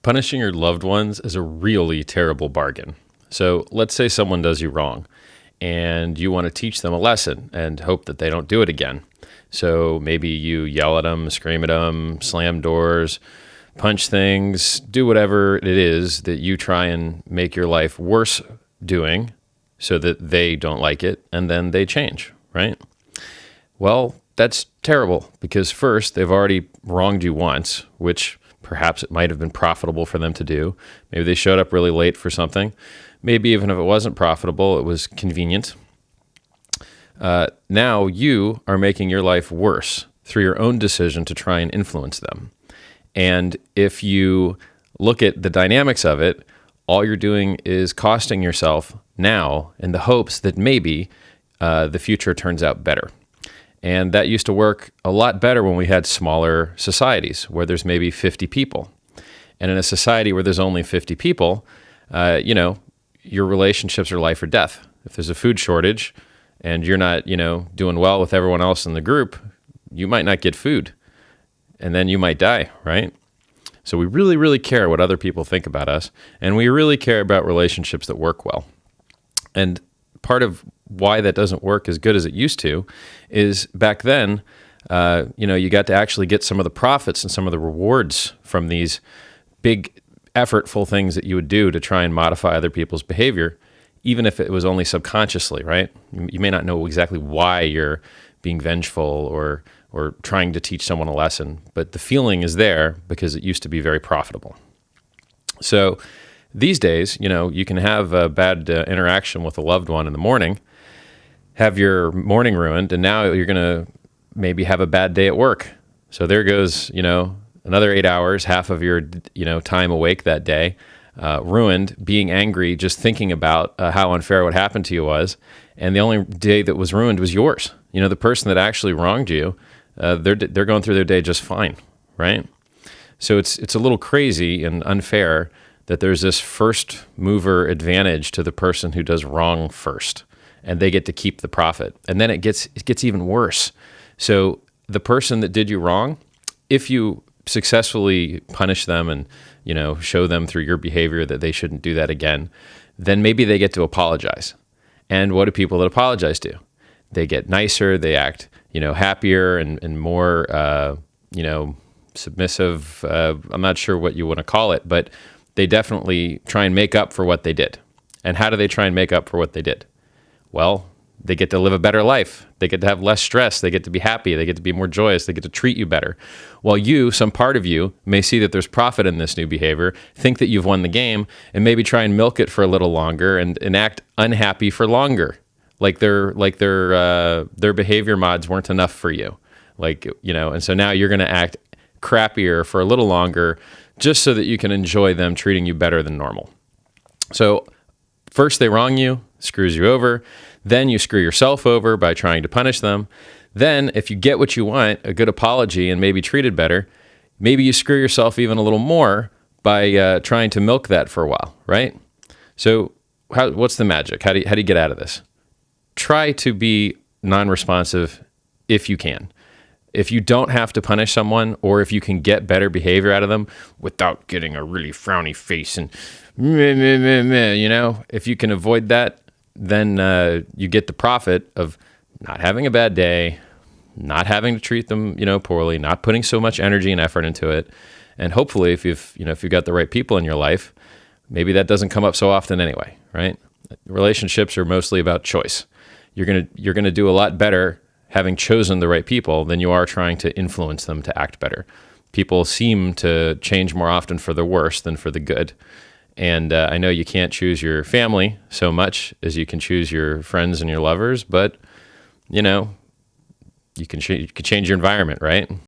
Punishing your loved ones is a really terrible bargain. So let's say someone does you wrong and you want to teach them a lesson and hope that they don't do it again. So maybe you yell at them, scream at them, slam doors, punch things, do whatever it is that you try and make your life worse doing so that they don't like it and then they change, right? Well, that's terrible because first, they've already wronged you once, which perhaps it might have been profitable for them to do. Maybe they showed up really late for something. Maybe even if it wasn't profitable, it was convenient. Now you are making your life worse through your own decision to try and influence them. And if you look at the dynamics of it, all you're doing is costing yourself now in the hopes that maybe the future turns out better. And that used to work a lot better when we had smaller societies where there's maybe 50 people. And in a society where there's only 50 people, your relationships are life or death. If there's a food shortage and you're not, doing well with everyone else in the group, you might not get food and then you might die, right? So we really, really care what other people think about us, and we really care about relationships that work well. And part of why that doesn't work as good as it used to is back then, you got to actually get some of the profits and some of the rewards from these big effortful things that you would do to try and modify other people's behavior, even if it was only subconsciously, right? You may not know exactly why you're being vengeful or trying to teach someone a lesson, but the feeling is there because it used to be very profitable. So these days, you can have a bad interaction with a loved one in the morning, have your morning ruined, and now you're going to maybe have a bad day at work. So there goes, another 8 hours, half of your, time awake that day, ruined, being angry, just thinking about how unfair what happened to you was. And the only day that was ruined was yours. The person that actually wronged you, they're going through their day just fine, right? So it's a little crazy and unfair that there's this first mover advantage to the person who does wrong first, and they get to keep the profit. And then it gets even worse. So the person that did you wrong, if you successfully punish them and, show them through your behavior that they shouldn't do that again, then maybe they get to apologize. And what do people that apologize do? They get nicer, they act, happier and more, submissive. I'm not sure what you want to call it, but they definitely try and make up for what they did. And how do they try and make up for what they did? Well, they get to live a better life. They get to have less stress. They get to be happy. They get to be more joyous. They get to treat you better. While you, some part of you, may see that there's profit in this new behavior, think that you've won the game, and maybe try and milk it for a little longer and act unhappy for longer. Like their behavior mods weren't enough for you. And so now you're going to act crappier for a little longer just so that you can enjoy them treating you better than normal. So first they wrong you, screws you over. Then you screw yourself over by trying to punish them. Then if you get what you want, a good apology and maybe treated better, maybe you screw yourself even a little more by trying to milk that for a while, right? So what's the magic? How do you get out of this? Try to be non-responsive if you can. If you don't have to punish someone, or if you can get better behavior out of them without getting a really frowny face and if you can avoid that, then you get the profit of not having a bad day, not having to treat them, poorly, not putting so much energy and effort into it. And hopefully if you've got the right people in your life, maybe that doesn't come up so often anyway, right? Relationships are mostly about choice. You're going to do a lot better having chosen the right people than you are trying to influence them to act better. People seem to change more often for the worse than for the good. And I know you can't choose your family so much as you can choose your friends and your lovers, but, you can change your environment, right?